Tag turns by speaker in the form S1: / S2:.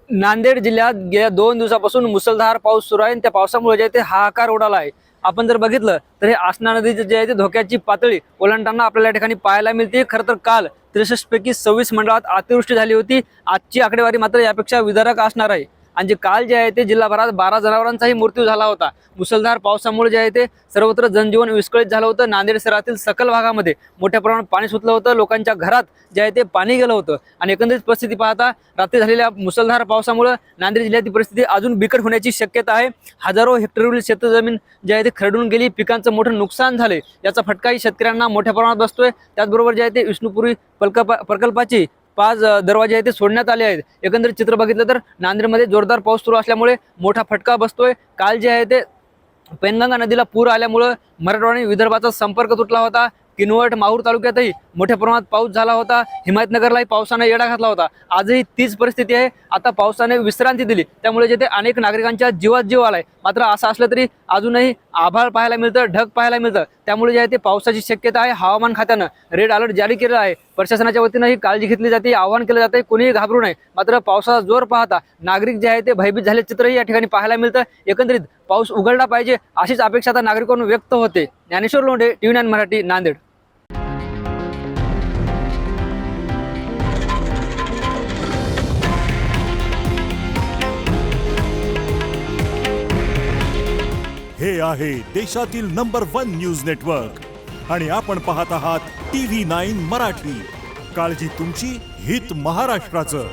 S1: नांदेड जिल्ह्यात गेल्या 2 दिवसापासून मुसळधार पाऊस सुरू आहे आणि त्या पावसामुळे जे आहे ते हाहाकार उडाला आहे. आपण जर बघितलं तर हे आसना नदीचे जे आहे ते धोक्याची पातळी ओलांडताना आपल्याला या ठिकाणी पाहायला मिळते. खरं तर काल 63 पैकी 26 मंडळात अतिवृष्टी झाली होती. आजची आकडेवारी मात्र यापेक्षा विदारक असणार आहे. आणि जे काल जे आहे ते जिल्हाभरात 12 जनावरांचाही मृत्यू झाला होता. मुसळधार पावसामुळे जे आहे ते सर्वत्र जनजीवन विस्कळीत झालं होतं. नांदेड शहरातील सखल भागामध्ये मोठ्या प्रमाणात पाणी सुटलं होतं. लोकांच्या घरात जे आहे ते पाणी गेलं होतं आणि एकंदरीत परिस्थिती पाहता रात्री झालेल्या मुसळधार पावसामुळे नांदेड जिल्ह्याची परिस्थिती अजून बिकट होण्याची शक्यता आहे. हजारो हेक्टरवरील शेतजमीन जे आहे ते खरडून गेली. पिकांचं मोठं नुकसान झाले. याचा फटकाही शेतकऱ्यांना मोठ्या प्रमाणात बसतोय. त्याचबरोबर जे आहे ते विष्णुपुरी प्रकल्पाची 5 दरवाजे आहे ते सोडण्यात आले आहेत. एकंदरीत चित्र बघितलं तर नांदेडमध्ये जोरदार पाऊस सुरू असल्यामुळे मोठा फटका बसतोय. काल जे आहे ते पेनगंगा नदीला पूर आल्यामुळे मराठवाडा आणि विदर्भाचा संपर्क तुटला होता. किनवट माहूर तालुक्यातही मोठ्या प्रमाणात पाऊस झाला होता. हिमायतनगरलाही पावसाने येडा घातला होता. आजही तीच परिस्थिती आहे. आता पावसाने विश्रांती दिली त्यामुळे जे ते अनेक नागरिकांच्या जीवात जीव आलाय. मात्र असं असलं तरी अजूनही आभाळ पाहायला मिळतं, ढग पाहायला मिळतं. त्यामुळे जे आहे ते पावसाची शक्यता आहे. हवामान खात्यानं रेड अलर्ट जारी केला आहे. प्रशासनाच्या वतीनंही काळजी घेतली जाते, आवाहन केलं जाते कोणीही घाबरू नये. मात्र पावसाचा जोर पाहता नागरिक जे आहे ते भयभीत झाले चित्रही या ठिकाणी पाहायला मिळतं. एकंदरीत पाऊस उघडला पाहिजे अशीच अपेक्षा आता नागरिकांना व्यक्त होते. ज्ञानेश्वर लोंढे, TV9 मराठी, नांदेड.
S2: हे आहे देशातील नंबर 1 न्यूज नेटवर्क आणि आपण पाहत आहात TV9 मराठी. काळजी तुमची, हित महाराष्ट्राचं.